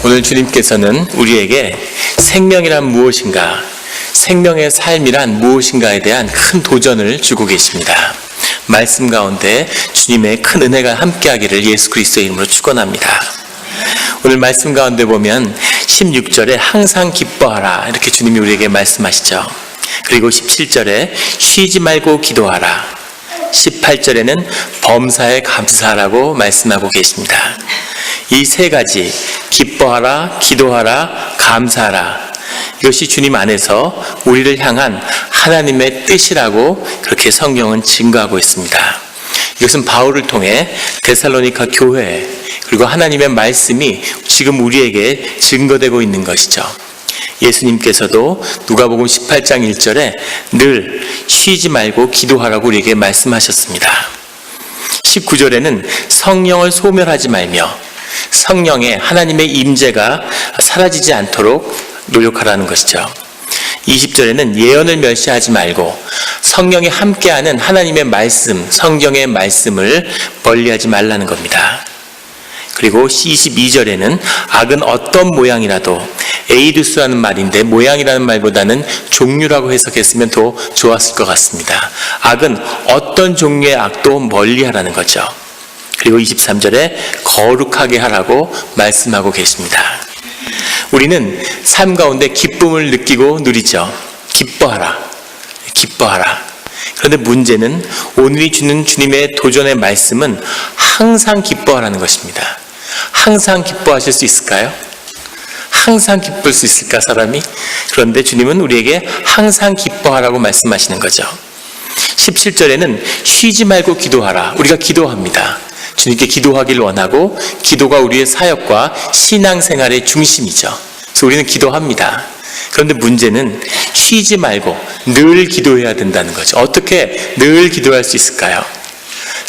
오늘 주님께서는 우리에게 생명이란 무엇인가, 생명의 삶이란 무엇인가에 대한 큰 도전을 주고 계십니다. 말씀 가운데 주님의 큰 은혜가 함께하기를 예수 그리스도의 이름으로 축원합니다. 오늘 말씀 가운데 보면 16절에 항상 기뻐하라 이렇게 주님이 우리에게 말씀하시죠. 그리고 17절에 쉬지 말고 기도하라, 18절에는 범사에 감사하라고 말씀하고 계십니다. 이 세 가지, 기뻐하라, 기도하라, 감사하라, 이것이 주님 안에서 우리를 향한 하나님의 뜻이라고 그렇게 성경은 증거하고 있습니다. 이것은 바울을 통해 데살로니가 교회 그리고 하나님의 말씀이 지금 우리에게 증거되고 있는 것이죠. 예수님께서도 누가복음 18장 1절에 늘 쉬지 말고 기도하라고 우리에게 말씀하셨습니다. 19절에는 성령을 소멸하지 말며 성령의 하나님의 임재가 사라지지 않도록 노력하라는 것이죠. 20절에는 예언을 멸시하지 말고 성령이 함께하는 하나님의 말씀, 성경의 말씀을 멀리하지 말라는 겁니다. 그리고 22절에는 악은 어떤 모양이라도, 에이두스라는 말인데 모양이라는 말보다는 종류라고 해석했으면 더 좋았을 것 같습니다. 악은 어떤 종류의 악도 멀리하라는 거죠. 그리고 23절에 거룩하게 하라고 말씀하고 계십니다. 우리는 삶 가운데 기쁨을 느끼고 누리죠. 기뻐하라, 기뻐하라. 그런데 문제는 오늘이 주는 주님의 도전의 말씀은 항상 기뻐하라는 것입니다. 항상 기뻐하실 수 있을까요? 항상 기쁠 수 있을까, 사람이? 그런데 주님은 우리에게 항상 기뻐하라고 말씀하시는 거죠. 17절에는 쉬지 말고 기도하라. 우리가 기도합니다. 주님께 기도하기를 원하고, 기도가 우리의 사역과 신앙생활의 중심이죠. 그래서 우리는 기도합니다. 그런데 문제는 쉬지 말고 늘 기도해야 된다는 거죠. 어떻게 늘 기도할 수 있을까요?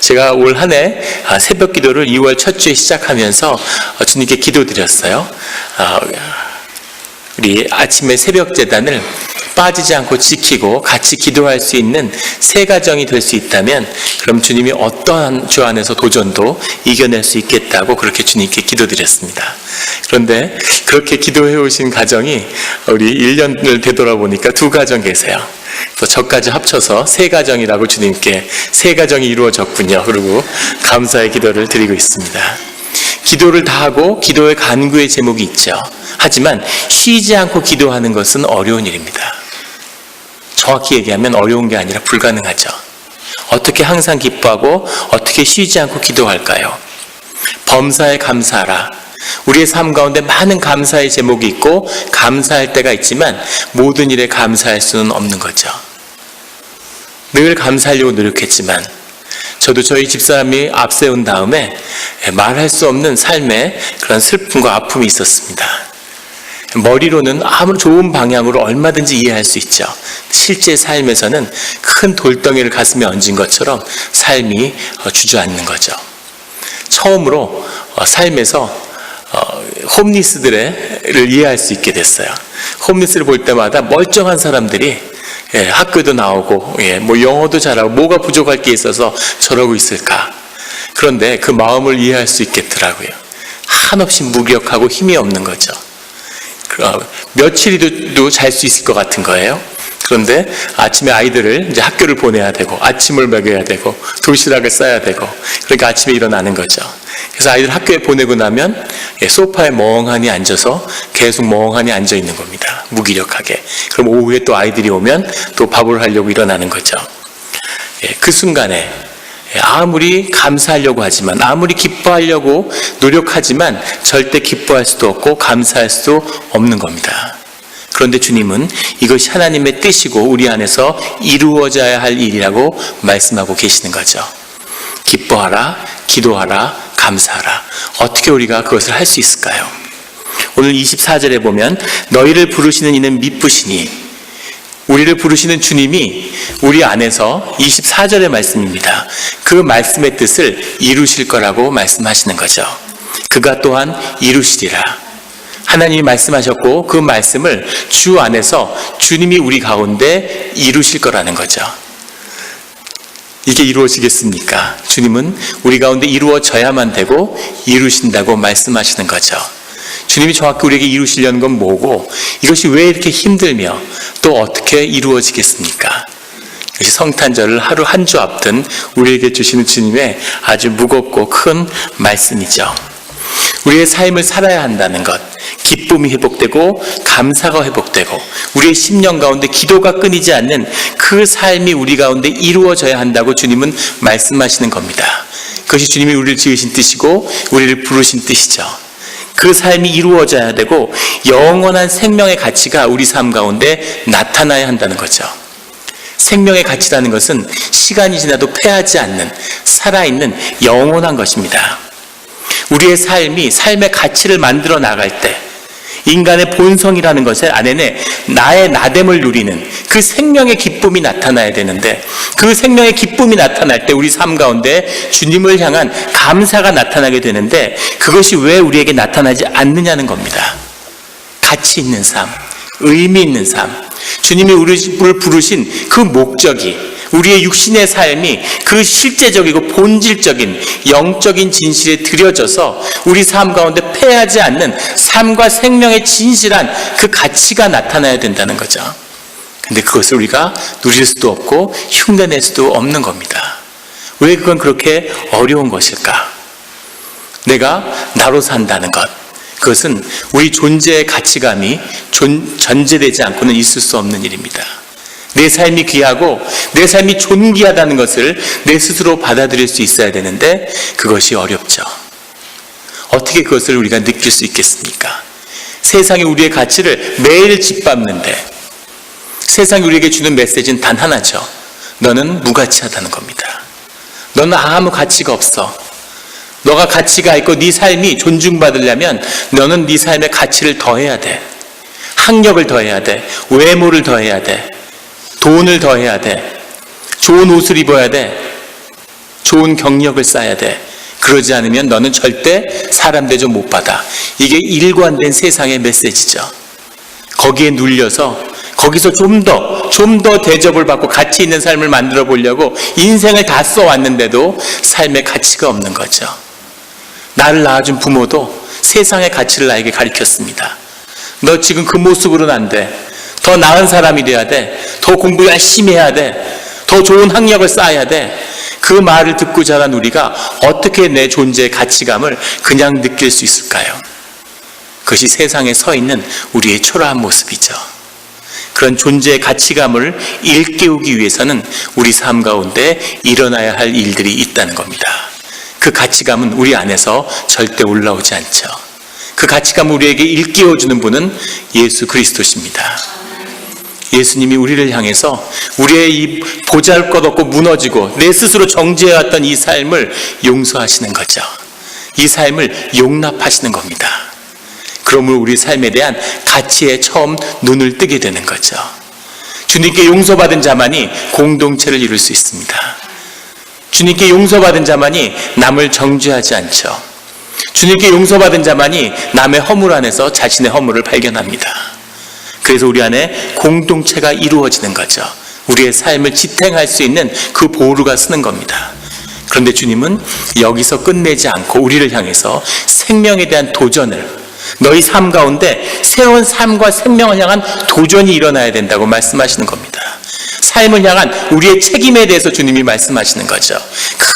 제가 올 한 해 새벽 기도를 2월 첫 주에 시작하면서 주님께 기도드렸어요. 우리 아침에 새벽 제단을 빠지지 않고 지키고 같이 기도할 수 있는 새 가정이 될 수 있다면 그럼 주님이 어떠한 주 안에서 도전도 이겨낼 수 있겠다고 그렇게 주님께 기도드렸습니다. 그런데 그렇게 기도해 오신 가정이 우리 1년을 되돌아보니까 2가정 계세요. 그래서 저까지 합쳐서 3가정이라고 주님께 3가정이 이루어졌군요. 그리고 감사의 기도를 드리고 있습니다. 기도를 다 하고 기도의 간구의 제목이 있죠. 하지만 쉬지 않고 기도하는 것은 어려운 일입니다. 정확히 얘기하면 어려운 게 아니라 불가능하죠. 어떻게 항상 기뻐하고 어떻게 쉬지 않고 기도할까요? 범사에 감사하라. 우리의 삶 가운데 많은 감사의 제목이 있고 감사할 때가 있지만 모든 일에 감사할 수는 없는 거죠. 늘 감사하려고 노력했지만 저도 저희 집사람이 앞세운 다음에 말할 수 없는 삶의 그런 슬픔과 아픔이 있었습니다. 머리로는 아무리 좋은 방향으로 얼마든지 이해할 수 있죠. 실제 삶에서는 큰 돌덩이를 가슴에 얹은 것처럼 삶이 주저앉는 거죠. 처음으로 삶에서 홈리스들을 이해할 수 있게 됐어요. 홈리스를 볼 때마다 멀쩡한 사람들이 학교도 나오고 뭐 영어도 잘하고 뭐가 부족할 게 있어서 저러고 있을까. 그런데 그 마음을 이해할 수 있겠더라고요. 한없이 무기력하고 힘이 없는 거죠. 며칠이도 잘 수 있을 것 같은 거예요. 그런데 아침에 아이들을 이제 학교를 보내야 되고 아침을 먹여야 되고 도시락을 싸야 되고 그러니까 아침에 일어나는 거죠. 그래서 아이들 학교에 보내고 나면 소파에 멍하니 앉아서 계속 멍하니 앉아 있는 겁니다. 무기력하게. 그럼 오후에 또 아이들이 오면 또 밥을 하려고 일어나는 거죠. 그 순간에 아무리 감사하려고 하지만 아무리 기뻐하려고 노력하지만 절대 기뻐할 수도 없고 감사할 수도 없는 겁니다. 그런데 주님은 이것이 하나님의 뜻이고 우리 안에서 이루어져야 할 일이라고 말씀하고 계시는 거죠. 기뻐하라, 기도하라, 감사하라. 어떻게 우리가 그것을 할 수 있을까요? 오늘 24절에 보면 너희를 부르시는 이는 미쁘시니, 우리를 부르시는 주님이 우리 안에서 24절의 말씀입니다. 그 말씀의 뜻을 이루실 거라고 말씀하시는 거죠. 그가 또한 이루시리라. 하나님이 말씀하셨고 그 말씀을 주 안에서 주님이 우리 가운데 이루실 거라는 거죠. 이게 이루어지겠습니까? 주님은 우리 가운데 이루어져야만 되고 이루신다고 말씀하시는 거죠. 주님이 정확히 우리에게 이루시려는 건 뭐고 이것이 왜 이렇게 힘들며 또 어떻게 이루어지겠습니까? 이것이 성탄절을 하루 한 주 앞둔 우리에게 주시는 주님의 아주 무겁고 큰 말씀이죠. 우리의 삶을 살아야 한다는 것, 기쁨이 회복되고 감사가 회복되고 우리의 심령 가운데 기도가 끊이지 않는 그 삶이 우리 가운데 이루어져야 한다고 주님은 말씀하시는 겁니다. 그것이 주님이 우리를 지으신 뜻이고 우리를 부르신 뜻이죠. 그 삶이 이루어져야 되고 영원한 생명의 가치가 우리 삶 가운데 나타나야 한다는 거죠. 생명의 가치라는 것은 시간이 지나도 패하지 않는 살아있는 영원한 것입니다. 우리의 삶이 삶의 가치를 만들어 나갈 때 인간의 본성이라는 것의 안에는 나의 나됨을 누리는 그 생명의 기쁨이 나타나야 되는데 그 생명의 기쁨이 나타날 때 우리 삶 가운데 주님을 향한 감사가 나타나게 되는데 그것이 왜 우리에게 나타나지 않느냐는 겁니다. 가치 있는 삶, 의미 있는 삶, 주님이 우리를 부르신 그 목적이 우리의 육신의 삶이 그 실제적이고 본질적인 영적인 진실에 들여져서 우리 삶 가운데 패하지 않는 삶과 생명의 진실한 그 가치가 나타나야 된다는 거죠. 근데 그것을 우리가 누릴 수도 없고 흉내낼 수도 없는 겁니다. 왜 그건 그렇게 어려운 것일까? 내가 나로 산다는 것, 그것은 우리 존재의 가치감이 전제되지 않고는 있을 수 없는 일입니다. 내 삶이 귀하고 내 삶이 존귀하다는 것을 내 스스로 받아들일 수 있어야 되는데 그것이 어렵죠. 어떻게 그것을 우리가 느낄 수 있겠습니까? 세상이 우리의 가치를 매일 짓밟는데 세상이 우리에게 주는 메시지는 단 하나죠. 너는 무가치하다는 겁니다. 너는 아무 가치가 없어. 너가 가치가 있고 네 삶이 존중받으려면 너는 네 삶의 가치를 더해야 돼. 학력을 더해야 돼. 외모를 더해야 돼. 돈을 더해야 돼. 좋은 옷을 입어야 돼. 좋은 경력을 쌓아야 돼. 그러지 않으면 너는 절대 사람 대접 못 받아. 이게 일관된 세상의 메시지죠. 거기에 눌려서 거기서 좀 더 대접을 받고 가치 있는 삶을 만들어 보려고 인생을 다 써왔는데도 삶의 가치가 없는 거죠. 나를 낳아준 부모도 세상의 가치를 나에게 가르쳤습니다. 너 지금 그 모습으로는 안 돼. 더 나은 사람이 돼야 돼. 더 공부 열심히 해야 돼. 더 좋은 학력을 쌓아야 돼. 그 말을 듣고 자란 우리가 어떻게 내 존재의 가치감을 그냥 느낄 수 있을까요? 그것이 세상에 서 있는 우리의 초라한 모습이죠. 그런 존재의 가치감을 일깨우기 위해서는 우리 삶 가운데 일어나야 할 일들이 있다는 겁니다. 그 가치감은 우리 안에서 절대 올라오지 않죠. 그 가치감을 우리에게 일깨워주는 분은 예수 그리스도십니다. 예수님이 우리를 향해서 우리의 이 보잘것없고 무너지고 내 스스로 정죄해왔던 이 삶을 용서하시는 거죠. 이 삶을 용납하시는 겁니다. 그러므로 우리 삶에 대한 가치에 처음 눈을 뜨게 되는 거죠. 주님께 용서받은 자만이 공동체를 이룰 수 있습니다. 주님께 용서받은 자만이 남을 정죄하지 않죠. 주님께 용서받은 자만이 남의 허물 안에서 자신의 허물을 발견합니다. 그래서 우리 안에 공동체가 이루어지는 거죠. 우리의 삶을 지탱할 수 있는 그 보루가 서는 겁니다. 그런데 주님은 여기서 끝내지 않고 우리를 향해서 생명에 대한 도전을, 너희 삶 가운데 새로운 삶과 생명을 향한 도전이 일어나야 된다고 말씀하시는 겁니다. 삶을 향한 우리의 책임에 대해서 주님이 말씀하시는 거죠.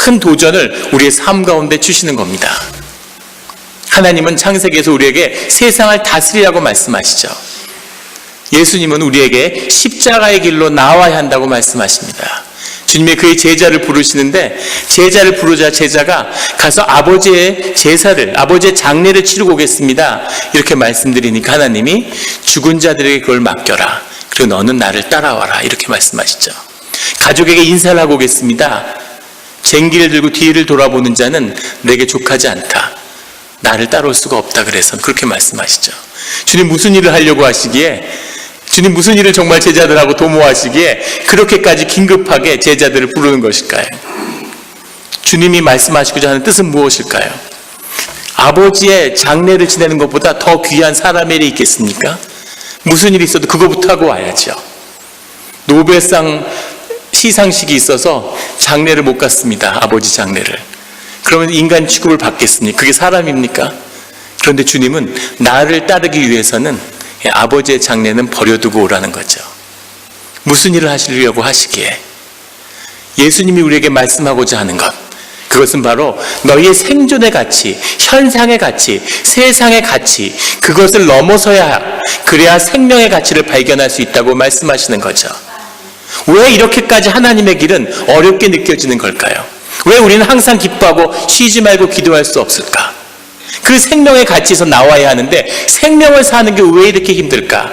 큰 도전을 우리의 삶 가운데 주시는 겁니다. 하나님은 창세기에서 우리에게 세상을 다스리라고 말씀하시죠. 예수님은 우리에게 십자가의 길로 나와야 한다고 말씀하십니다. 주님이 그의 제자를 부르시는데 제자를 부르자 제자가 가서 아버지의 제사를, 아버지의 장례를 치르고 오겠습니다. 이렇게 말씀드리니까 하나님이 죽은 자들에게 그걸 맡겨라. 그리고 너는 나를 따라와라. 이렇게 말씀하시죠. 가족에게 인사를 하고 오겠습니다. 쟁기를 들고 뒤를 돌아보는 자는 내게 족하지 않다. 나를 따라올 수가 없다. 그래서 그렇게 말씀하시죠. 주님 무슨 일을 하려고 하시기에, 주님 무슨 일을 정말 제자들하고 도모하시기에 그렇게까지 긴급하게 제자들을 부르는 것일까요? 주님이 말씀하시고자 하는 뜻은 무엇일까요? 아버지의 장례를 지내는 것보다 더 귀한 사람의 일이 있겠습니까? 무슨 일이 있어도 그거부터 하고 와야죠. 노벨상 시상식이 있어서 장례를 못 갔습니다. 아버지 장례를. 그러면 인간 취급을 받겠습니까? 그게 사람입니까? 그런데 주님은 나를 따르기 위해서는 아버지의 장래는 버려두고 오라는 거죠. 무슨 일을 하시려고 하시기에? 예수님이 우리에게 말씀하고자 하는 것, 그것은 바로 너희의 생존의 가치, 현상의 가치, 세상의 가치, 그것을 넘어서야 그래야 생명의 가치를 발견할 수 있다고 말씀하시는 거죠. 왜 이렇게까지 하나님의 길은 어렵게 느껴지는 걸까요? 왜 우리는 항상 기뻐하고 쉬지 말고 기도할 수 없을까? 그 생명의 가치에서 나와야 하는데 생명을 사는 게 왜 이렇게 힘들까?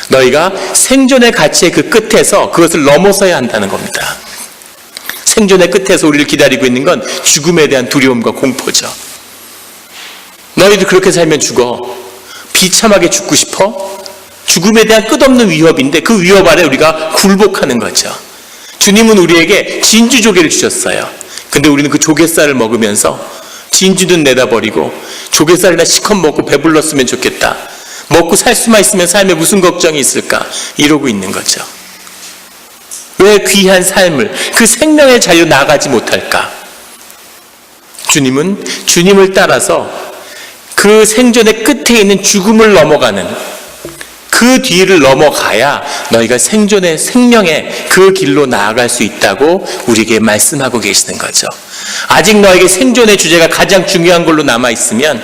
너희가 생존의 가치의 그 끝에서 그것을 넘어서야 한다는 겁니다. 생존의 끝에서 우리를 기다리고 있는 건 죽음에 대한 두려움과 공포죠. 너희도 그렇게 살면 죽어. 비참하게 죽고 싶어? 죽음에 대한 끝없는 위협인데 그 위협 아래 우리가 굴복하는 거죠. 주님은 우리에게 진주조개를 주셨어요. 근데 우리는 그 조개살을 먹으면서 진주는 내다버리고 조개살이나 시컷 먹고 배불렀으면 좋겠다. 먹고 살 수만 있으면 삶에 무슨 걱정이 있을까? 이러고 있는 거죠. 왜 귀한 삶을, 그 생명의 자유 나가지 못할까? 주님은 주님을 따라서 그 생존의 끝에 있는 죽음을 넘어가는 그 뒤를 넘어가야 너희가 생존의 생명의 그 길로 나아갈 수 있다고 우리에게 말씀하고 계시는 거죠. 아직 너에게 생존의 주제가 가장 중요한 걸로 남아있으면,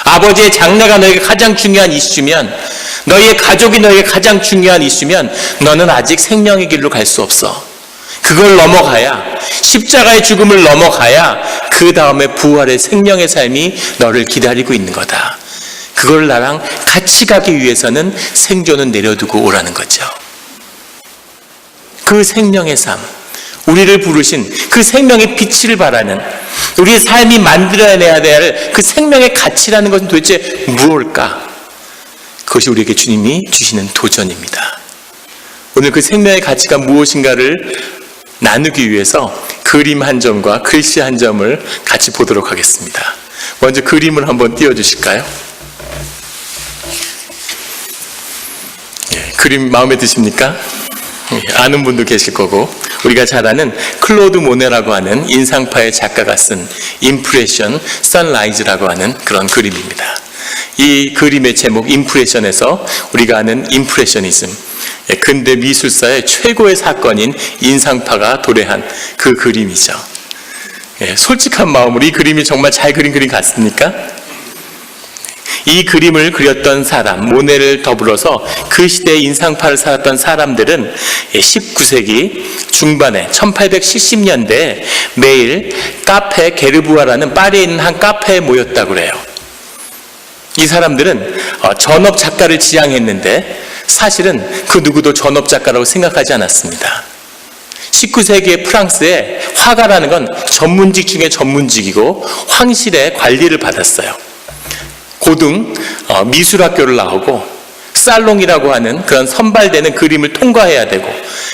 아버지의 장래가 너에게 가장 중요한 이슈면, 너희의 가족이 너에게 가장 중요한 이슈면 너는 아직 생명의 길로 갈 수 없어. 그걸 넘어가야, 십자가의 죽음을 넘어가야 그 다음에 부활의 생명의 삶이 너를 기다리고 있는 거다. 그걸 나랑 같이 가기 위해서는 생존은 내려두고 오라는 거죠. 그 생명의 삶, 우리를 부르신 그 생명의 빛을 바라는, 우리의 삶이 만들어내야 될 그 생명의 가치라는 것은 도대체 무엇일까? 그것이 우리에게 주님이 주시는 도전입니다. 오늘 그 생명의 가치가 무엇인가를 나누기 위해서 그림 한 점과 글씨 한 점을 같이 보도록 하겠습니다. 먼저 그림을 한번 띄워주실까요? 그림 마음에 드십니까? 아는 분도 계실 거고, 우리가 잘 아는 클로드 모네라고 하는 인상파의 작가가 쓴 임프레션 선라이즈라고 하는 그런 그림입니다. 이 그림의 제목 임프레션에서 우리가 아는 임프레셔니즘, 근대 미술사의 최고의 사건인 인상파가 도래한 그 그림이죠. 솔직한 마음으로 이 그림이 정말 잘 그린 그림 같습니까? 이 그림을 그렸던 사람, 모네를 더불어서 그 시대의 인상파를 살았던 사람들은 19세기 중반에 1870년대에 매일 카페 게르부아라는 파리에 있는 한 카페에 모였다고 그래요. 이 사람들은 전업 작가를 지향했는데 사실은 그 누구도 전업 작가라고 생각하지 않았습니다. 19세기의 프랑스에 화가라는 건 전문직 중에 전문직이고 황실의 관리를 받았어요. 고등 미술학교를 나오고 살롱이라고 하는 그런 선발되는 그림을 통과해야 되고,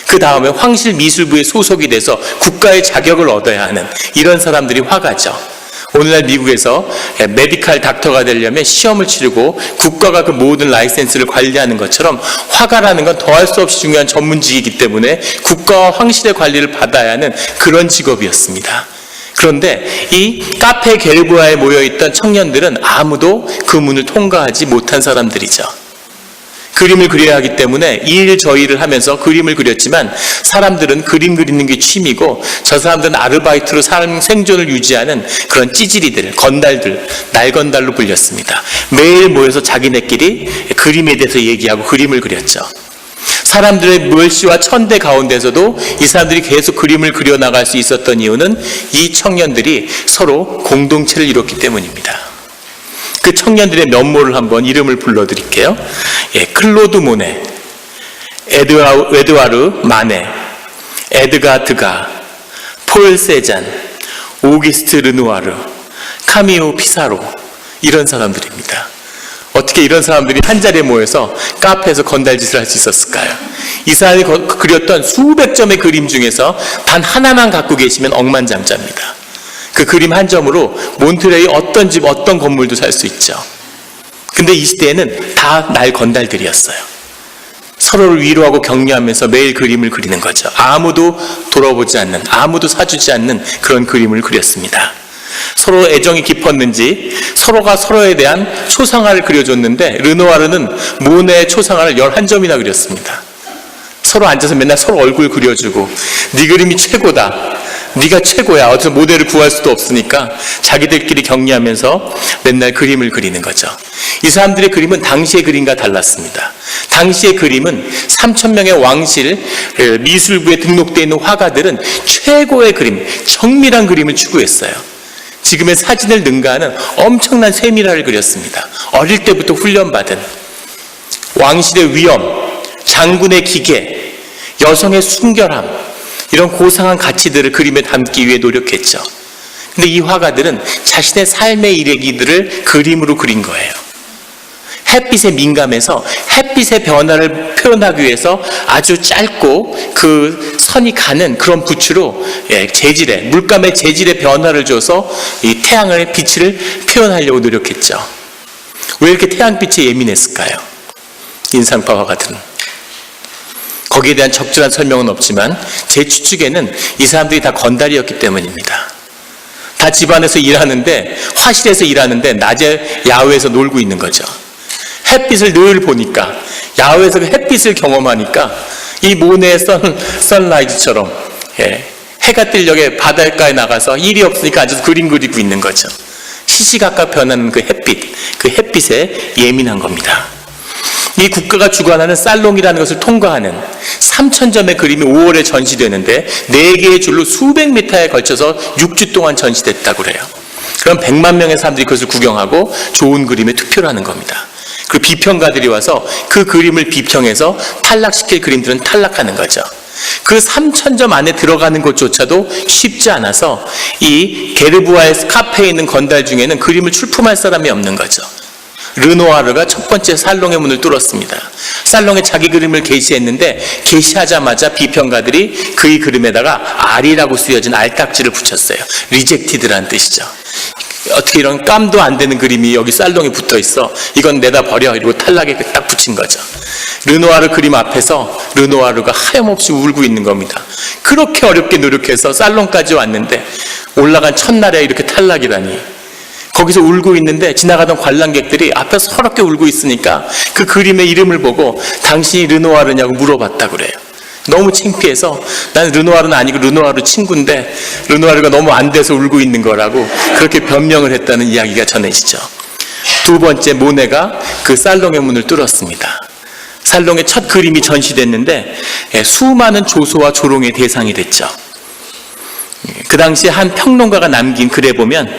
그 다음에 황실 미술부에 소속이 돼서 국가의 자격을 얻어야 하는 이런 사람들이 화가죠. 오늘날 미국에서 메디칼 닥터가 되려면 시험을 치르고 국가가 그 모든 라이센스를 관리하는 것처럼 화가라는 건 더할 수 없이 중요한 전문직이기 때문에 국가와 황실의 관리를 받아야 하는 그런 직업이었습니다. 그런데 이 카페 게르부아에 모여있던 청년들은 아무도 그 문을 통과하지 못한 사람들이죠. 그림을 그려야 하기 때문에 이 일 저 일을 하면서 그림을 그렸지만 사람들은 그림 그리는 게 취미고 저 사람들은 아르바이트로 삶 생존을 유지하는 그런 찌질이들, 건달들, 날건달로 불렸습니다. 매일 모여서 자기네끼리 그림에 대해서 얘기하고 그림을 그렸죠. 사람들의 멸시와 천대 가운데서도 이 사람들이 계속 그림을 그려나갈 수 있었던 이유는 이 청년들이 서로 공동체를 이뤘기 때문입니다. 그 청년들의 면모를 한번 이름을 불러드릴게요. 클로드 모네, 에드와르 마네, 에드가 드가, 폴 세잔, 오기스트 르누아르, 카미오 피사로, 이런 사람들입니다. 어떻게 이런 사람들이 한 자리에 모여서 카페에서 건달짓을 할 수 있었을까요? 이 사람이 그렸던 수백 점의 그림 중에서 단 하나만 갖고 계시면 억만장자입니다. 그 그림 한 점으로 몬트레이 어떤 집, 어떤 건물도 살 수 있죠. 근데 이 시대에는 다 날건달들이었어요. 서로를 위로하고 격려하면서 매일 그림을 그리는 거죠. 아무도 돌아보지 않는, 아무도 사주지 않는 그런 그림을 그렸습니다. 서로 애정이 깊었는지 서로가 서로에 대한 초상화를 그려줬는데 르누아르는 모네의 초상화를 11점이나 그렸습니다. 서로 앉아서 맨날 서로 얼굴 그려주고 네 그림이 최고다. 네가 최고야. 어디서 모델을 구할 수도 없으니까 자기들끼리 격려하면서 맨날 그림을 그리는 거죠. 이 사람들의 그림은 당시의 그림과 달랐습니다. 당시의 그림은 3,000명의 왕실 미술부에 등록되어 있는 화가들은 최고의 그림, 정밀한 그림을 추구했어요. 지금의 사진을 능가하는 엄청난 세밀화를 그렸습니다. 어릴 때부터 훈련받은 왕실의 위엄, 장군의 기계, 여성의 순결함, 이런 고상한 가치들을 그림에 담기 위해 노력했죠. 근데 이 화가들은 자신의 삶의 일기들을 그림으로 그린 거예요. 햇빛에 민감해서 햇빛의 변화를 표현하기 위해서 아주 짧고 그 선이 가는 그런 붓으로 재질에, 물감의 재질의 변화를 줘서 이 태양의 빛을 표현하려고 노력했죠. 왜 이렇게 태양빛에 예민했을까요? 인상파 화가들은. 거기에 대한 적절한 설명은 없지만 제 추측에는 이 사람들이 다 건달이었기 때문입니다. 다 집안에서 일하는데, 화실에서 일하는데 낮에 야외에서 놀고 있는 거죠. 햇빛을 늘 보니까, 야외에서 그 햇빛을 경험하니까 이 모네의 선라이즈처럼 해가 뜰녘에 바닷가에 나가서 일이 없으니까 앉아서 그림 그리고 있는 거죠. 시시각각 변하는 그 햇빛에 예민한 겁니다. 이 국가가 주관하는 살롱이라는 것을 통과하는 3,000점의 그림이 5월에 전시되는데 4개의 줄로 수백 미터에 걸쳐서 6주 동안 전시됐다고 그래요. 그럼 100만 명의 사람들이 그것을 구경하고 좋은 그림에 투표를 하는 겁니다. 그리고 비평가들이 와서 그 그림을 비평해서 탈락시킬 그림들은 탈락하는 거죠. 그 3,000점 안에 들어가는 것조차도 쉽지 않아서 이 게르부아의 카페에 있는 건달 중에는 그림을 출품할 사람이 없는 거죠. 르누아르가 첫 번째 살롱의 문을 뚫었습니다. 살롱에 자기 그림을 게시했는데 게시하자마자 비평가들이 그의 그림에다가 R이라고 쓰여진 알딱지를 붙였어요. 리젝티드라는 뜻이죠. 어떻게 이런 깜도 안 되는 그림이 여기 살롱에 붙어 있어. 이건 내다 버려. 이러고 탈락에 딱 붙인 거죠. 르누아르 그림 앞에서 르누아르가 하염없이 울고 있는 겁니다. 그렇게 어렵게 노력해서 살롱까지 왔는데 올라간 첫날에 이렇게 탈락이라니. 거기서 울고 있는데 지나가던 관람객들이 앞에 서럽게 울고 있으니까 그 그림의 이름을 보고 당신이 르누아르냐고 물어봤다 그래요. 너무 창피해서 난 르누아르는 아니고 르누아르 친구인데 르누아르가 너무 안 돼서 울고 있는 거라고 그렇게 변명을 했다는 이야기가 전해지죠. 두 번째, 모네가 그 살롱의 문을 뚫었습니다. 살롱의 첫 그림이 전시됐는데 수많은 조소와 조롱의 대상이 됐죠. 그 당시에 한 평론가가 남긴 글에 보면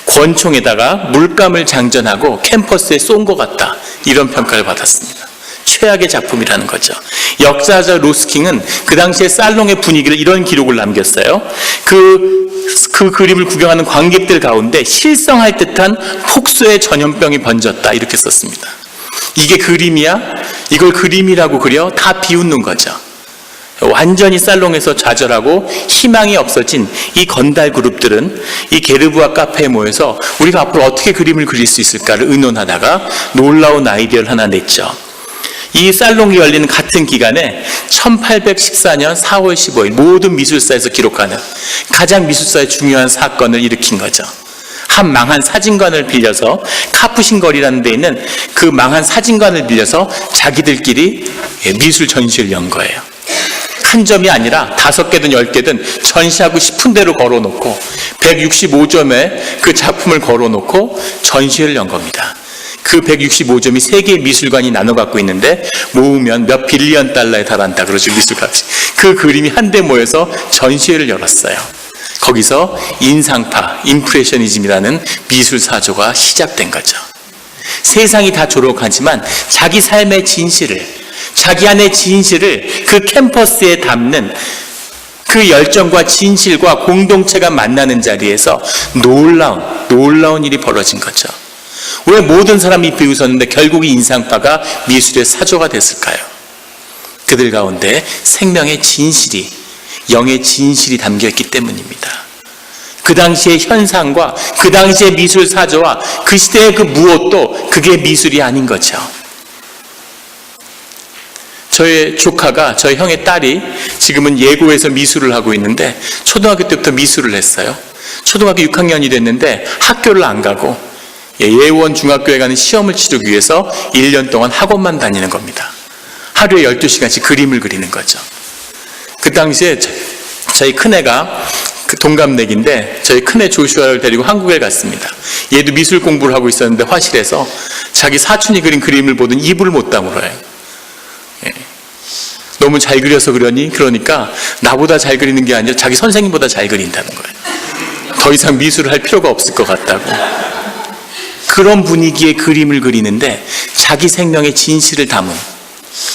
권총에다가 물감을 장전하고 캠퍼스에 쏜 것 같다, 이런 평가를 받았습니다. 최악의 작품이라는 거죠. 역사자 로스킹은 그 당시에 살롱의 분위기를 이런 기록을 남겼어요. 그 그림을 구경하는 관객들 가운데 실성할 듯한 폭소의 전염병이 번졌다, 이렇게 썼습니다. 이게 그림이야? 이걸 그림이라고 그려? 다 비웃는 거죠. 완전히 살롱에서 좌절하고 희망이 없어진 이 건달 그룹들은 이 게르부아 카페에 모여서 우리가 앞으로 어떻게 그림을 그릴 수 있을까를 의논하다가 놀라운 아이디어를 하나 냈죠. 이 살롱이 열리는 같은 기간에 1814년 4월 15일 모든 미술사에서 기록하는 가장 미술사의 중요한 사건을 일으킨 거죠. 한 망한 사진관을 빌려서 카푸신 거리라는 데 있는 그 망한 사진관을 빌려서 자기들끼리 미술 전시를 연 거예요. 한 점이 아니라 5개든 10개든 전시하고 싶은 대로 걸어놓고 165점의 그 작품을 걸어놓고 전시를 연 겁니다. 그 165점이 3개의 미술관이 나눠 갖고 있는데 모으면 몇 빌리언 달러에 달한다 그러죠, 미술값이. 그 그림이 한데 모여서 전시회를 열었어요. 거기서 인상파, 임프레셔니즘이라는 미술 사조가 시작된 거죠. 세상이 다 조롱하지만 자기 삶의 진실을, 자기 안의 진실을 그 캠퍼스에 담는 그 열정과 진실과 공동체가 만나는 자리에서 놀라운 일이 벌어진 거죠. 왜 모든 사람이 비웃었는데 결국 이 인상파가 미술의 사조가 됐을까요? 그들 가운데 생명의 진실이, 영의 진실이 담겨있기 때문입니다. 그 당시의 현상과 그 당시의 미술 사조와 그 시대의 그 무엇도 그게 미술이 아닌 거죠. 저의 조카가, 저희 형의 딸이 지금은 예고에서 미술을 하고 있는데 초등학교 때부터 미술을 했어요. 초등학교 6학년이 됐는데 학교를 안 가고 예원 중학교에 가는 시험을 치르기 위해서 1년 동안 학원만 다니는 겁니다. 하루에 12시간씩 그림을 그리는 거죠. 그 당시에 저희 큰애가 그 동갑내기인데 저희 큰애 조슈아를 데리고 한국에 갔습니다. 얘도 미술 공부를 하고 있었는데 화실에서 자기 사촌이 그린 그림을 보더니 입을 못 다물어요. 너무 잘 그려서 그러니까 나보다 잘 그리는 게 아니라 자기 선생님보다 잘 그린다는 거예요. 더 이상 미술을 할 필요가 없을 것 같다고. 그런 분위기의 그림을 그리는데 자기 생명의 진실을 담은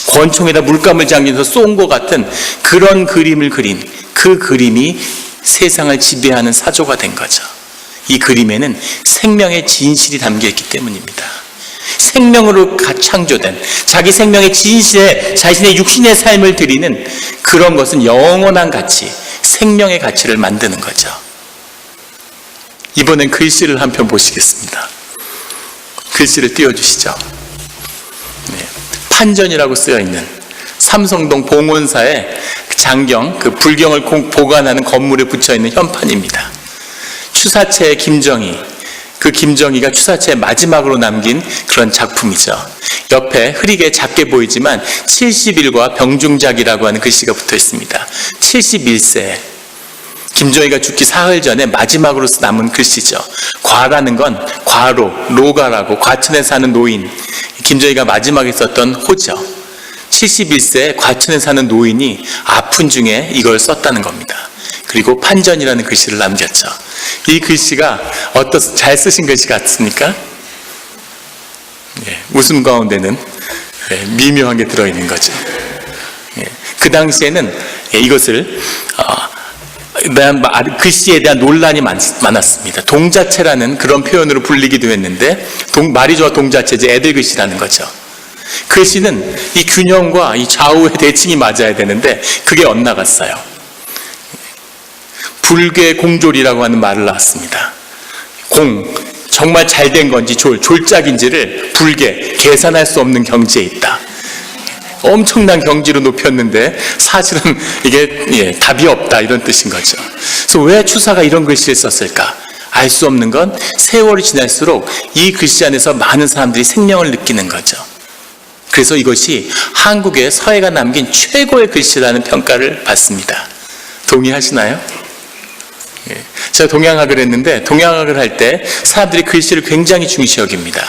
권총에다 물감을 잠겨서 쏜 것 같은 그런 그림을 그린 그 그림이 세상을 지배하는 사조가 된 거죠. 이 그림에는 생명의 진실이 담겨있기 때문입니다. 생명으로 창조된 자기 생명의 진실에 자신의 육신의 삶을 드리는 그런 것은 영원한 가치, 생명의 가치를 만드는 거죠. 이번엔 글씨를 한 편 보시겠습니다. 글씨를 띄워주시죠. 판전이라고 쓰여있는 삼성동 봉온사의 장경, 그 불경을 보관하는 건물에 붙여있는 현판입니다. 추사체의 김정희, 그 김정희가 추사체의 마지막으로 남긴 그런 작품이죠. 옆에 흐리게 작게 보이지만 70일과 병중작이라고 하는 글씨가 붙어 있습니다. 71세 김정희가 죽기 사흘 전에 마지막으로 남은 글씨죠. 과라는 건 과로, 로가라고 과천에 사는 노인, 김정희가 마지막에 썼던 호죠. 71세 과천에 사는 노인이 아픈 중에 이걸 썼다는 겁니다. 그리고 판전이라는 글씨를 남겼죠. 이 글씨가 잘 쓰신 글씨 같습니까? 웃음 가운데는 미묘한 게 들어있는 거죠. 그 당시에는 이것을 글씨에 대한 논란이 많았습니다. 동자체라는 그런 표현으로 불리기도 했는데 말이 좋아 동자체지 애들 글씨라는 거죠. 글씨는 이 균형과 이 좌우의 대칭이 맞아야 되는데 그게 엇나갔어요. 불괴 공졸이라고 하는 말을 나왔습니다. 정말 잘된 건지 졸작인지를 불괴, 계산할 수 없는 경지에 있다. 엄청난 경지로 높였는데 사실은 이게 답이 없다, 이런 뜻인 거죠. 그래서 왜 추사가 이런 글씨를 썼을까? 알 수 없는 건 세월이 지날수록 이 글씨 안에서 많은 사람들이 생명을 느끼는 거죠. 그래서 이것이 한국의 서예가 남긴 최고의 글씨라는 평가를 받습니다. 동의하시나요? 제가 동양학을 했는데 동양학을 할 때 사람들이 글씨를 굉장히 중시 여깁니다.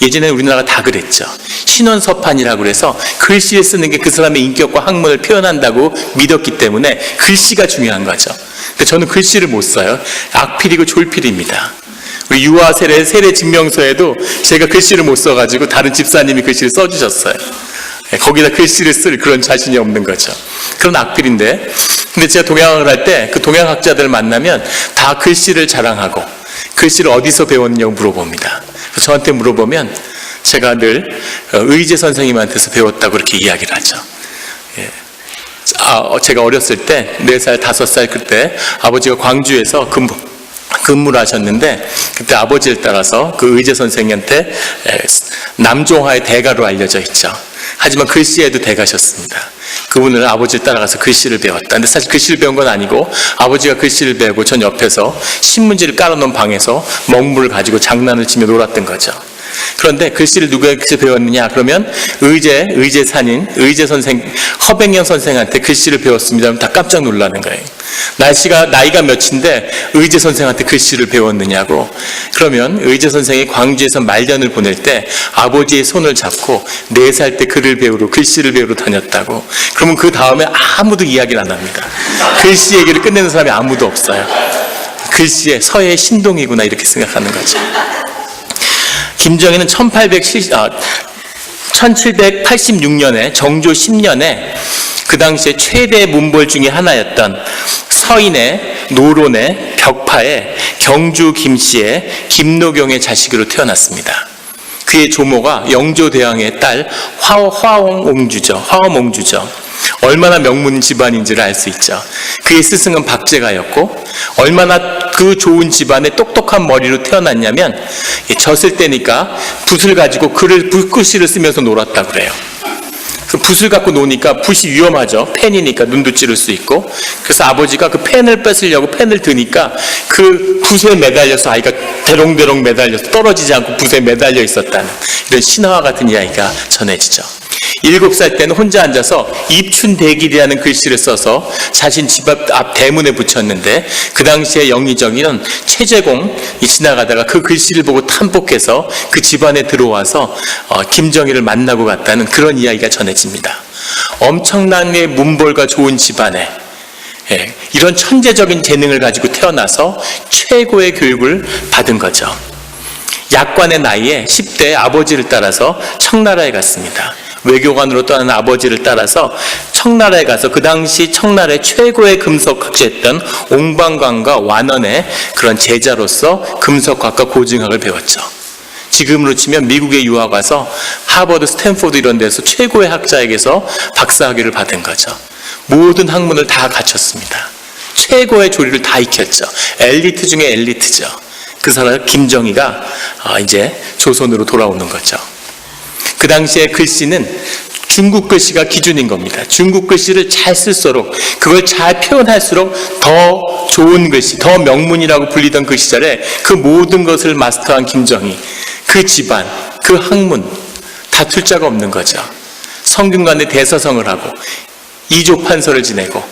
예전에 우리나라가 다 그랬죠. 신원서판이라고 해서 글씨를 쓰는 게 그 사람의 인격과 학문을 표현한다고 믿었기 때문에 글씨가 중요한 거죠. 근데 저는 글씨를 못 써요. 악필이고 졸필입니다. 우리 유아 세례 증명서에도 제가 글씨를 못 써가지고 다른 집사님이 글씨를 써주셨어요. 거기다 글씨를 쓸 그런 자신이 없는 거죠. 그런 악필인데, 근데 제가 동양학을 할 때 그 동양학자들 만나면 다 글씨를 자랑하고 글씨를 어디서 배웠냐고 물어봅니다. 저한테 물어보면 제가 늘 의제 선생님한테서 배웠다고 그렇게 이야기를 하죠. 제가 어렸을 때 4살, 5살 그때 아버지가 광주에서 근무를 하셨는데 그때 아버지를 따라서 그 의제 선생님한테 남종화의 대가로 알려져 있죠. 하지만 글씨에도 대가셨습니다. 그분은 아버지를 따라가서 글씨를 배웠다. 근데 사실 글씨를 배운 건 아니고 아버지가 글씨를 배우고 전 옆에서 신문지를 깔아놓은 방에서 먹물을 가지고 장난을 치며 놀았던 거죠. 그런데 글씨를 누구에게 배웠느냐? 그러면 의제 산인 의제 선생 허백년 선생한테 글씨를 배웠습니다. 그럼 다 깜짝 놀라는 거예요. 나이가 몇인데 의제 선생한테 글씨를 배웠느냐고. 그러면 의제 선생이 광주에서 말년을 보낼 때 아버지의 손을 잡고 4살 때 글씨를 배우러 다녔다고. 그러면 그 다음에 아무도 이야기를 안 합니다. 글씨 얘기를 끝내는 사람이 아무도 없어요. 글씨의 서예의 신동이구나, 이렇게 생각하는 거죠. 김정희는 1786년에 정조 10년에 그 당시에 최대 문벌 중에 하나였던 서인의 노론의 벽파의 경주 김씨의 김노경의 자식으로 태어났습니다. 그의 조모가 영조대왕의 딸 화엄옹주죠. 얼마나 명문 집안인지를 알 수 있죠. 그의 스승은 박제가였고 얼마나 그 좋은 집안에 똑똑한 머리로 태어났냐면 젖을 때니까 붓을 가지고 붓글씨를 쓰면서 놀았다고 그래요. 그 붓을 갖고 노니까 붓이 위험하죠. 펜이니까 눈도 찌를 수 있고. 그래서 아버지가 그 펜을 뺏으려고 펜을 드니까 그 붓에 매달려서 아이가 대롱대롱 매달려서 떨어지지 않고 붓에 매달려 있었다는 이런 신화와 같은 이야기가 전해지죠. 7살 때는 혼자 앉아서 입춘대길이라는 글씨를 써서 자신 집 앞 대문에 붙였는데, 그 당시에 영의정이는 최재공이 지나가다가 그 글씨를 보고 탐복해서 그 집안에 들어와서 김정희를 만나고 갔다는 그런 이야기가 전해집니다. 엄청나게 문벌과 좋은 집안에 이런 천재적인 재능을 가지고 태어나서 최고의 교육을 받은 거죠. 약관의 나이에 10대 아버지를 따라서 청나라에 갔습니다. 외교관으로 떠난 아버지를 따라서 청나라에 가서 그 당시 청나라의 최고의 금속학자였던 옹방관과 완언의 그런 제자로서 금속학과 고증학을 배웠죠. 지금으로 치면 미국에 유학 와서 하버드, 스탠포드 이런 데서 최고의 학자에게서 박사학위를 받은 거죠. 모든 학문을 다 갖췄습니다. 최고의 조리를 다 익혔죠. 엘리트 중에 엘리트죠. 그 사람 김정희가 이제 조선으로 돌아오는 거죠. 그 당시에 글씨는 중국 글씨가 기준인 겁니다. 중국 글씨를 잘 쓸수록, 그걸 잘 표현할수록 더 좋은 글씨, 더 명문이라고 불리던 그 시절에 그 모든 것을 마스터한 김정희, 그 집안, 그 학문 다툴 자가 없는 거죠. 성균관에 대서성을 하고 이조 판서를 지내고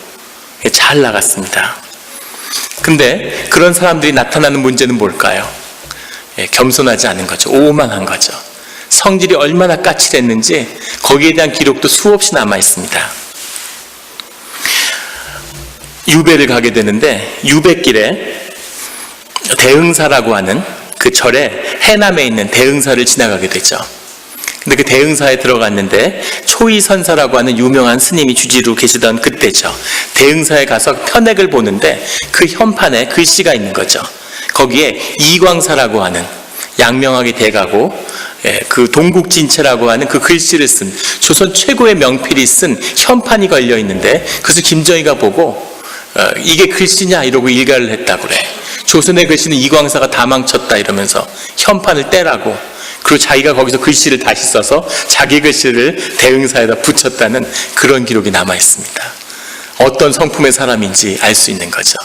잘 나갔습니다. 근데 그런 사람들이 나타나는 문제는 뭘까요? 겸손하지 않은 거죠. 오만한 거죠. 성질이 얼마나 까칠했는지 거기에 대한 기록도 수없이 남아 있습니다. 유배를 가게 되는데, 유배길에 대흥사라고 하는 그 절에 해남에 있는 대흥사를 지나가게 되죠. 근데 그 대흥사에 들어갔는데 초이선사라고 하는 유명한 스님이 주지로 계시던 그때죠. 대흥사에 가서 편액을 보는데 그 현판에 글씨가 있는 거죠. 거기에 이광사라고 하는 양명하게 돼가고 그 동국진체라고 하는 그 글씨를 쓴 조선 최고의 명필이 쓴 현판이 걸려 있는데, 그래서 김정희가 보고 이게 글씨냐 이러고 일가를 했다고 그래. 조선의 글씨는 이광사가 다 망쳤다 이러면서 현판을 떼라고. 그리고 자기가 거기서 글씨를 다시 써서 자기 글씨를 대흥사에다 붙였다는 그런 기록이 남아 있습니다. 어떤 성품의 사람인지 알 수 있는 거죠.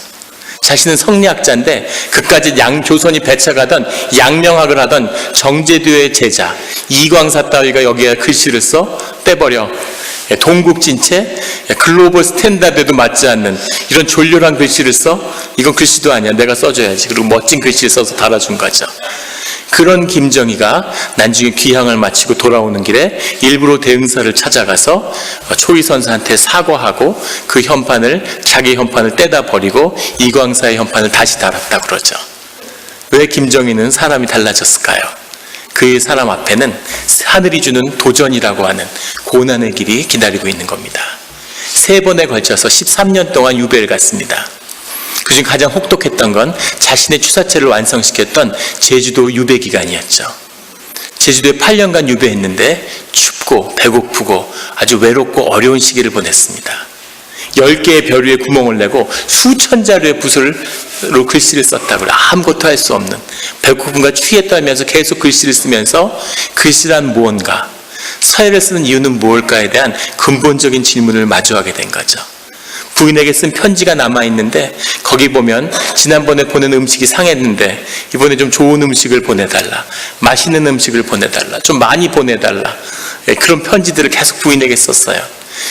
자신은 성리학자인데 그까지 조선이 배척하던 양명학을 하던 정제도의 제자 이광사 따위가 여기에 글씨를 써 떼버려. 동국진체, 글로벌 스탠다드에도 맞지 않는 이런 졸렬한 글씨를 써? 이건 글씨도 아니야. 내가 써줘야지. 그리고 멋진 글씨를 써서 달아준 거죠. 그런 김정희가 나중에 귀향을 마치고 돌아오는 길에 일부러 대흥사를 찾아가서 초이선사한테 사과하고 그 현판을, 자기 현판을 떼다 버리고 이광사의 현판을 다시 달았다 그러죠. 왜 김정희는 사람이 달라졌을까요? 그의 사람 앞에는 하늘이 주는 도전이라고 하는 고난의 길이 기다리고 있는 겁니다. 3번에 걸쳐서 13년 동안 유배를 갔습니다. 그중 가장 혹독했던 건 자신의 추사체를 완성시켰던 제주도 유배 기간이었죠. 제주도에 8년간 유배했는데 춥고 배고프고 아주 외롭고 어려운 시기를 보냈습니다. 10개의 별 위에 구멍을 내고 수천 자루의 붓으로 글씨를 썼다고. 아무것도 할 수 없는, 배고픔과 추위에 떨면서 계속 글씨를 쓰면서 글씨란 무언가, 서예를 쓰는 이유는 무엇일까에 대한 근본적인 질문을 마주하게 된 거죠. 부인에게 쓴 편지가 남아있는데 거기 보면 지난번에 보낸 음식이 상했는데 이번에 좀 좋은 음식을 보내달라, 맛있는 음식을 보내달라, 좀 많이 보내달라, 그런 편지들을 계속 부인에게 썼어요.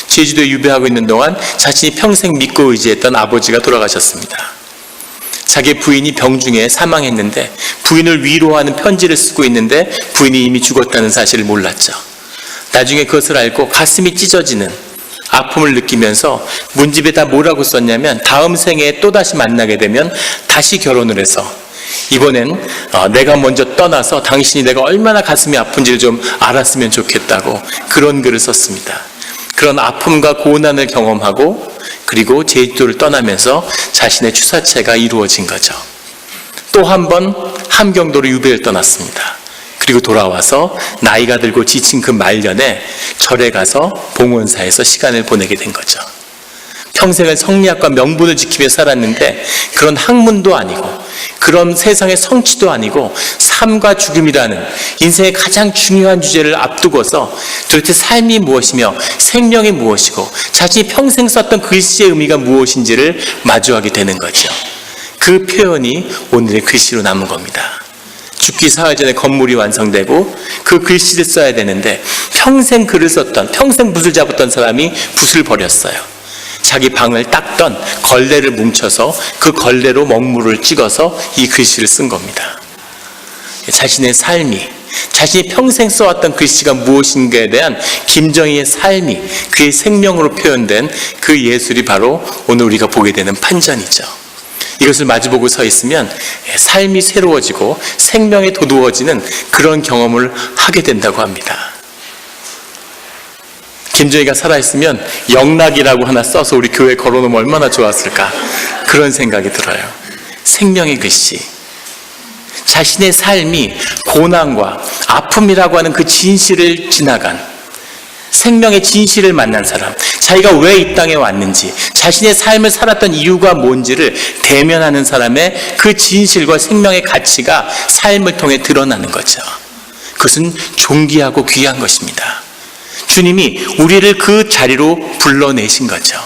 제주도에 유배하고 있는 동안 자신이 평생 믿고 의지했던 아버지가 돌아가셨습니다. 자기 부인이 병중에 사망했는데 부인을 위로하는 편지를 쓰고 있는데 부인이 이미 죽었다는 사실을 몰랐죠. 나중에 그것을 알고 가슴이 찢어지는 아픔을 느끼면서 문집에다 뭐라고 썼냐면, 다음 생에 또다시 만나게 되면 다시 결혼을 해서 이번엔 내가 먼저 떠나서 당신이 내가 얼마나 가슴이 아픈지를 좀 알았으면 좋겠다고 그런 글을 썼습니다. 그런 아픔과 고난을 경험하고 그리고 제주도를 떠나면서 자신의 추사체가 이루어진 거죠. 또 한 번 함경도로 유배를 떠났습니다. 그리고 돌아와서 나이가 들고 지친 그 말년에 절에 가서 봉원사에서 시간을 보내게 된 거죠. 평생을 성리학과 명분을 지키며 살았는데 그런 학문도 아니고 그런 세상의 성취도 아니고 삶과 죽음이라는 인생의 가장 중요한 주제를 앞두고서 도대체 삶이 무엇이며 생명이 무엇이고 자신이 평생 썼던 글씨의 의미가 무엇인지를 마주하게 되는 거죠. 그 표현이 오늘의 글씨로 남은 겁니다. 죽기 사흘 전에 건물이 완성되고 그 글씨를 써야 되는데 평생 글을 썼던, 평생 붓을 잡았던 사람이 붓을 버렸어요. 자기 방을 닦던 걸레를 뭉쳐서 그 걸레로 먹물을 찍어서 이 글씨를 쓴 겁니다. 자신의 삶이, 자신이 평생 써왔던 글씨가 무엇인가에 대한 김정희의 삶이 그의 생명으로 표현된 그 예술이 바로 오늘 우리가 보게 되는 판전이죠. 이것을 마주보고 서 있으면 삶이 새로워지고 생명이 돋우어지는 그런 경험을 하게 된다고 합니다. 김정희가 살아있으면 영락이라고 하나 써서 우리 교회에 걸어놓으면 얼마나 좋았을까, 그런 생각이 들어요. 생명의 글씨. 자신의 삶이 고난과 아픔이라고 하는 그 진실을 지나간, 생명의 진실을 만난 사람, 자기가 왜 이 땅에 왔는지, 자신의 삶을 살았던 이유가 뭔지를 대면하는 사람의 그 진실과 생명의 가치가 삶을 통해 드러나는 거죠. 그것은 존귀하고 귀한 것입니다. 주님이 우리를 그 자리로 불러내신 거죠.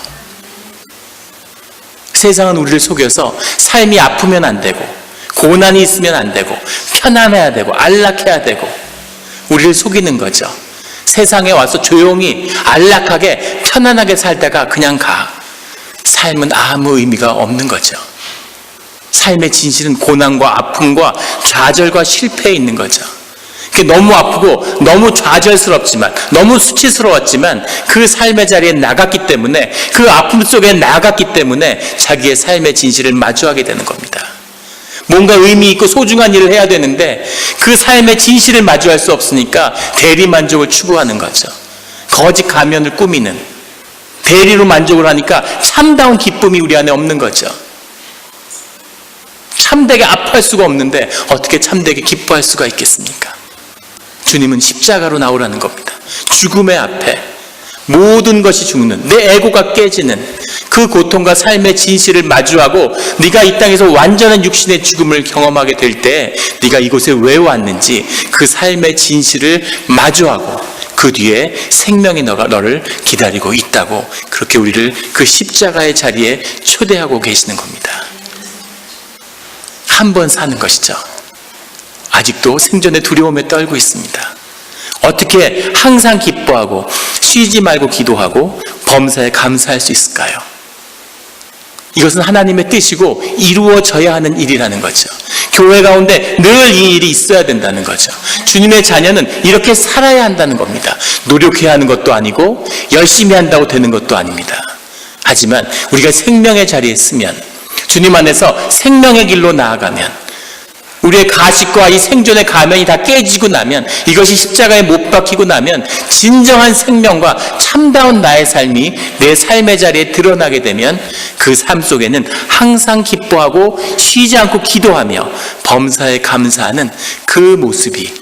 세상은 우리를 속여서 삶이 아프면 안 되고, 고난이 있으면 안 되고, 편안해야 되고, 안락해야 되고, 우리를 속이는 거죠. 세상에 와서 조용히 안락하게 편안하게 살다가 그냥 가. 삶은 아무 의미가 없는 거죠. 삶의 진실은 고난과 아픔과 좌절과 실패에 있는 거죠. 너무 아프고 너무 좌절스럽지만, 너무 수치스러웠지만 그 삶의 자리에 나갔기 때문에, 그 아픔 속에 나갔기 때문에 자기의 삶의 진실을 마주하게 되는 겁니다. 뭔가 의미 있고 소중한 일을 해야 되는데 그 삶의 진실을 마주할 수 없으니까 대리만족을 추구하는 거죠. 거짓 가면을 꾸미는, 대리로 만족을 하니까 참다운 기쁨이 우리 안에 없는 거죠. 참되게 아파할 수가 없는데 어떻게 참되게 기뻐할 수가 있겠습니까? 주님은 십자가로 나오라는 겁니다. 죽음의 앞에 모든 것이 죽는, 내 에고가 깨지는 그 고통과 삶의 진실을 마주하고 네가 이 땅에서 완전한 육신의 죽음을 경험하게 될 때 네가 이곳에 왜 왔는지 그 삶의 진실을 마주하고 그 뒤에 생명이 너를 기다리고 있다고, 그렇게 우리를 그 십자가의 자리에 초대하고 계시는 겁니다. 한 번 사는 것이죠. 아직도 생존의 두려움에 떨고 있습니다. 어떻게 항상 기뻐하고 쉬지 말고 기도하고 범사에 감사할 수 있을까요? 이것은 하나님의 뜻이고 이루어져야 하는 일이라는 거죠. 교회 가운데 늘 이 일이 있어야 된다는 거죠. 주님의 자녀는 이렇게 살아야 한다는 겁니다. 노력해야 하는 것도 아니고 열심히 한다고 되는 것도 아닙니다. 하지만 우리가 생명의 자리에 있으면, 주님 안에서 생명의 길로 나아가면, 우리의 가식과 이 생존의 가면이 다 깨지고 나면, 이것이 십자가에 못 박히고 나면 진정한 생명과 참다운 나의 삶이 내 삶의 자리에 드러나게 되면 그 삶 속에는 항상 기뻐하고 쉬지 않고 기도하며 범사에 감사하는 그 모습이,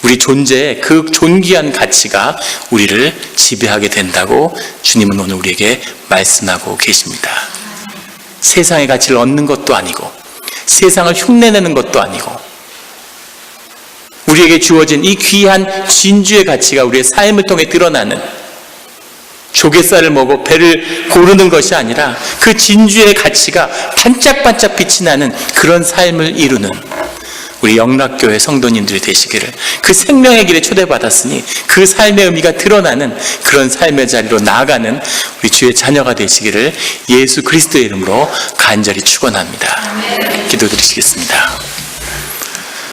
우리 존재의 그 존귀한 가치가 우리를 지배하게 된다고 주님은 오늘 우리에게 말씀하고 계십니다. 세상의 가치를 얻는 것도 아니고 세상을 흉내내는 것도 아니고, 우리에게 주어진 이 귀한 진주의 가치가 우리의 삶을 통해 드러나는, 조갯살을 먹고 배를 고르는 것이 아니라 그 진주의 가치가 반짝반짝 빛이 나는 그런 삶을 이루는 우리 영락교회 성도님들이 되시기를, 그 생명의 길에 초대받았으니 그 삶의 의미가 드러나는 그런 삶의 자리로 나아가는 우리 주의 자녀가 되시기를 예수 그리스도의 이름으로 간절히 축원합니다. 기도드리시겠습니다.